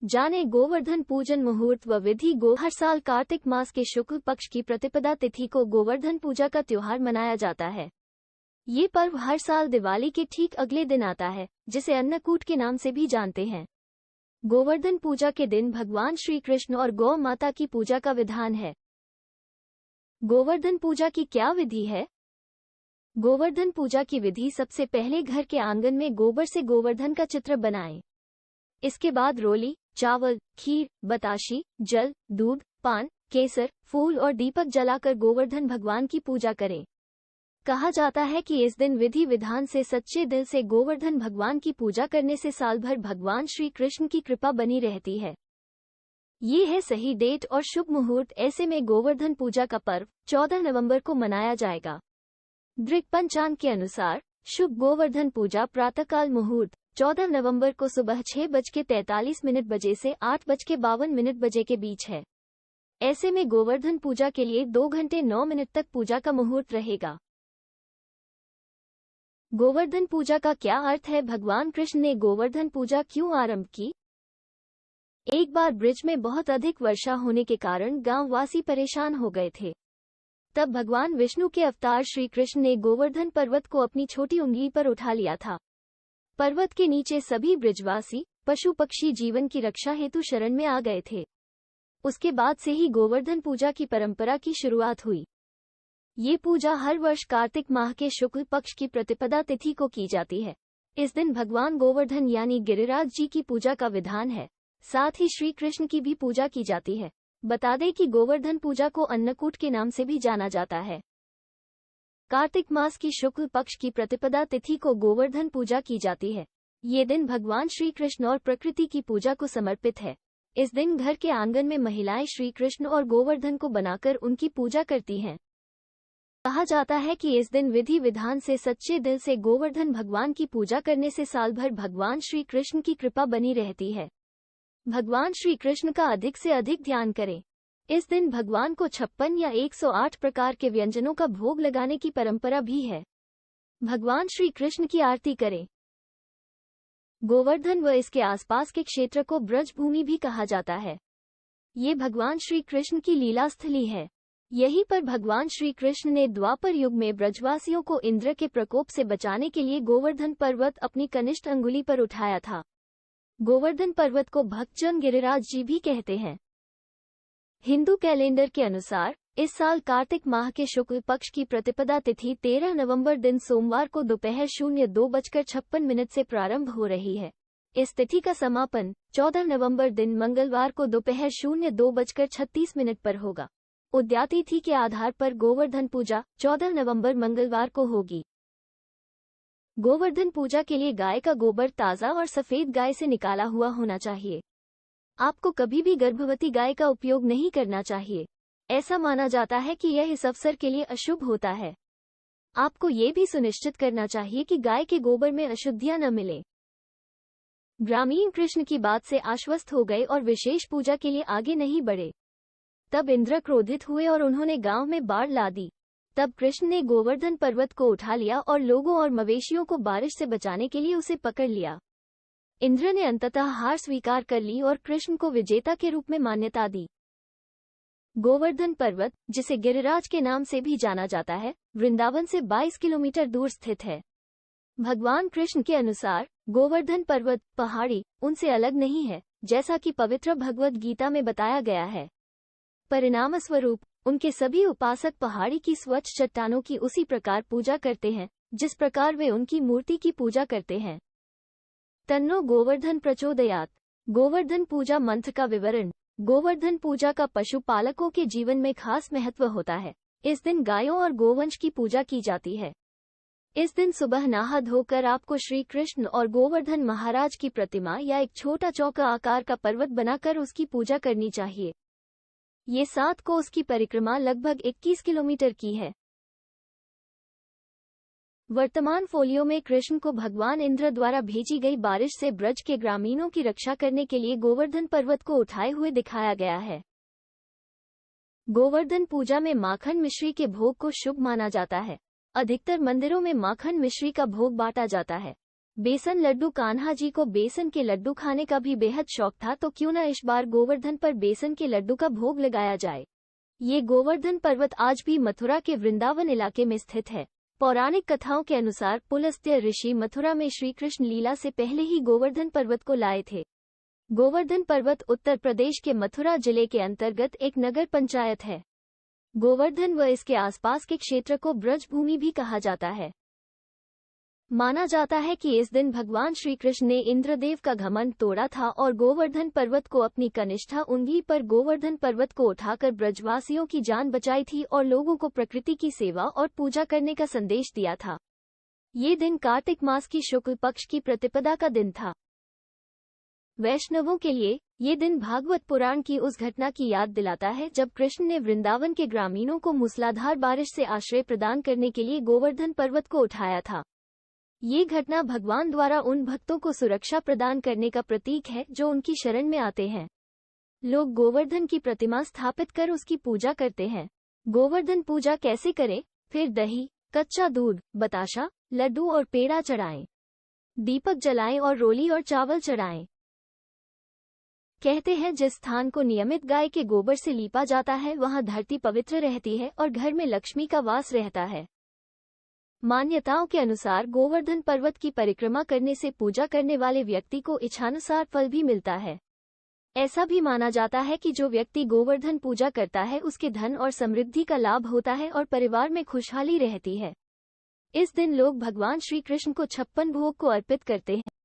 जाने गोवर्धन पूजन मुहूर्त व विधि। हर साल कार्तिक मास के शुक्ल पक्ष की प्रतिपदा तिथि को गोवर्धन पूजा का त्योहार मनाया जाता है। ये पर्व हर साल दिवाली के ठीक अगले दिन आता है, जिसे अन्नकूट के नाम से भी जानते हैं। गोवर्धन पूजा के दिन भगवान श्री कृष्ण और गौ माता की पूजा का विधान है। गोवर्धन पूजा की क्या विधि है? गोवर्धन पूजा की विधि। सबसे पहले घर के आंगन में गोबर से गोवर्धन का चित्र बनाएं। इसके बाद रोली, चावल, खीर, बताशी, जल, दूध, पान, केसर, फूल और दीपक जलाकर गोवर्धन भगवान की पूजा करें। कहा जाता है कि इस दिन विधि विधान से सच्चे दिल से गोवर्धन भगवान की पूजा करने से साल भर भगवान श्री कृष्ण की कृपा बनी रहती है। ये है सही डेट और शुभ मुहूर्त। ऐसे में गोवर्धन पूजा का पर्व 14 नवंबर को मनाया जाएगा। दृक पंचांग के अनुसार शुभ गोवर्धन पूजा प्रातःकाल मुहूर्त 14 नवंबर को सुबह 6:43 बजे से 8:52 बजे के बीच है। ऐसे में गोवर्धन पूजा के लिए 2 घंटे 9 मिनट तक पूजा का मुहूर्त रहेगा। गोवर्धन पूजा का क्या अर्थ है? भगवान कृष्ण ने गोवर्धन पूजा क्यों आरंभ की? एक बार ब्रिज में बहुत अधिक वर्षा होने के कारण गांववासी परेशान हो गए थे। तब भगवान विष्णु के अवतार श्री कृष्ण ने गोवर्धन पर्वत को अपनी छोटी उंगली पर उठा लिया था। पर्वत के नीचे सभी ब्रिजवासी पशु पक्षी जीवन की रक्षा हेतु शरण में आ गए थे। उसके बाद से ही गोवर्धन पूजा की परंपरा की शुरुआत हुई। ये पूजा हर वर्ष कार्तिक माह के शुक्ल पक्ष की प्रतिपदा तिथि को की जाती है। इस दिन भगवान गोवर्धन यानी गिरिराज जी की पूजा का विधान है। साथ ही श्री कृष्ण की भी पूजा की जाती है। बता दें कि गोवर्धन पूजा को अन्नकूट के नाम से भी जाना जाता है। कार्तिक मास की शुक्ल पक्ष की प्रतिपदा तिथि को गोवर्धन पूजा की जाती है। ये दिन भगवान श्री कृष्ण और प्रकृति की पूजा को समर्पित है। इस दिन घर के आंगन में महिलाएं श्री कृष्ण और गोवर्धन को बनाकर उनकी पूजा करती हैं। कहा जाता है कि इस दिन विधि विधान से सच्चे दिल से गोवर्धन भगवान की पूजा करने से साल भर भगवान श्री कृष्ण की कृपा बनी रहती है। भगवान श्री कृष्ण का अधिक से अधिक ध्यान करें। इस दिन भगवान को 56 या 108 प्रकार के व्यंजनों का भोग लगाने की परंपरा भी है। भगवान श्री कृष्ण की आरती करें। गोवर्धन व इसके आसपास के क्षेत्र को ब्रज भूमि भी कहा जाता है। ये भगवान श्री कृष्ण की लीला स्थली है। यहीं पर भगवान श्री कृष्ण ने द्वापर युग में ब्रजवासियों को इंद्र के प्रकोप से बचाने के लिए गोवर्धन पर्वत अपनी कनिष्ठ अंगुली पर उठाया था। गोवर्धन पर्वत को भक्तजन गिरिराज जी भी कहते हैं। हिंदू कैलेंडर के अनुसार इस साल कार्तिक माह के शुक्ल पक्ष की प्रतिपदा तिथि 13 नवंबर दिन सोमवार को दोपहर 02:56 से प्रारंभ हो रही है। इस तिथि का समापन 14 नवंबर दिन मंगलवार को दोपहर 02:36 पर होगा। उद्यातिथि के आधार पर गोवर्धन पूजा 14 नवंबर मंगलवार को होगी। गोवर्धन पूजा के लिए गाय का गोबर ताज़ा और सफेद गाय से निकाला हुआ होना चाहिए। आपको कभी भी गर्भवती गाय का उपयोग नहीं करना चाहिए। ऐसा माना जाता है कि यह इस अवसर के लिए अशुभ होता है। आपको ये भी सुनिश्चित करना चाहिए कि गाय के गोबर में अशुद्धियां न मिले। ग्रामीण कृष्ण की बात से आश्वस्त हो गए और विशेष पूजा के लिए आगे नहीं बढ़े। तब इंद्र क्रोधित हुए और उन्होंने गांव में बाढ़ ला दी। तब कृष्ण ने गोवर्धन पर्वत को उठा लिया और लोगों और मवेशियों को बारिश से बचाने के लिए उसे पकड़ लिया। इंद्र ने अंततः हार स्वीकार कर ली और कृष्ण को विजेता के रूप में मान्यता दी। गोवर्धन पर्वत, जिसे गिरिराज के नाम से भी जाना जाता है, वृंदावन से 22 किलोमीटर दूर स्थित है। भगवान कृष्ण के अनुसार गोवर्धन पर्वत पहाड़ी उनसे अलग नहीं है, जैसा कि पवित्र भगवद गीता में बताया गया है। परिणामस्वरूप उनके सभी उपासक पहाड़ी की स्वच्छ चट्टानों की उसी प्रकार पूजा करते हैं जिस प्रकार वे उनकी मूर्ति की पूजा करते हैं। तन्नो गोवर्धन प्रचोदयात्। गोवर्धन पूजा मंत्र का विवरण। गोवर्धन पूजा का पशुपालकों के जीवन में खास महत्व होता है। इस दिन गायों और गोवंश की पूजा की जाती है। इस दिन सुबह नहा धोकर आपको श्री कृष्ण और गोवर्धन महाराज की प्रतिमा या एक छोटा चौका आकार का पर्वत बनाकर उसकी पूजा करनी चाहिए। ये 7 कोस की परिक्रमा लगभग 21 किलोमीटर की है। वर्तमान फोलियो में कृष्ण को भगवान इंद्र द्वारा भेजी गई बारिश से ब्रज के ग्रामीणों की रक्षा करने के लिए गोवर्धन पर्वत को उठाए हुए दिखाया गया है। गोवर्धन पूजा में माखन मिश्री के भोग को शुभ माना जाता है। अधिकतर मंदिरों में माखन मिश्री का भोग बांटा जाता है। बेसन लड्डू। कान्हा जी को बेसन के लड्डू खाने का भी बेहद शौक था, तो क्यों न इस बार गोवर्धन पर बेसन के लड्डू का भोग लगाया जाए। ये गोवर्धन पर्वत आज भी मथुरा के वृंदावन इलाके में स्थित है। पौराणिक कथाओं के अनुसार पुलस्त्य ऋषि मथुरा में श्री कृष्ण लीला से पहले ही गोवर्धन पर्वत को लाए थे। गोवर्धन पर्वत उत्तर प्रदेश के मथुरा जिले के अंतर्गत एक नगर पंचायत है। गोवर्धन व इसके आसपास के क्षेत्र को ब्रज भूमि भी कहा जाता है। माना जाता है कि इस दिन भगवान श्री कृष्ण ने इंद्रदेव का घमंड तोड़ा था और गोवर्धन पर्वत को अपनी कनिष्ठा उंगली पर गोवर्धन पर्वत को उठाकर ब्रजवासियों की जान बचाई थी और लोगों को प्रकृति की सेवा और पूजा करने का संदेश दिया था। ये दिन कार्तिक मास की शुक्ल पक्ष की प्रतिपदा का दिन था। वैष्णवों के लिए ये दिन भागवत पुराण की उस घटना की याद दिलाता है जब कृष्ण ने वृंदावन के ग्रामीणों को मूसलाधार बारिश से आश्रय प्रदान करने के लिए गोवर्धन पर्वत को उठाया था। ये घटना भगवान द्वारा उन भक्तों को सुरक्षा प्रदान करने का प्रतीक है जो उनकी शरण में आते हैं। लोग गोवर्धन की प्रतिमा स्थापित कर उसकी पूजा करते हैं। गोवर्धन पूजा कैसे करें? फिर दही, कच्चा दूध, बताशा, लड्डू और पेड़ा चढ़ाएं। दीपक जलाएं और रोली और चावल चढ़ाएं। कहते हैं जिस स्थान को नियमित गाय के गोबर से लीपा जाता है वहां धरती पवित्र रहती है और घर में लक्ष्मी का वास रहता है। मान्यताओं के अनुसार गोवर्धन पर्वत की परिक्रमा करने से पूजा करने वाले व्यक्ति को इच्छानुसार फल भी मिलता है। ऐसा भी माना जाता है कि जो व्यक्ति गोवर्धन पूजा करता है उसके धन और समृद्धि का लाभ होता है और परिवार में खुशहाली रहती है। इस दिन लोग भगवान श्री कृष्ण को 56 भोग को अर्पित करते हैं।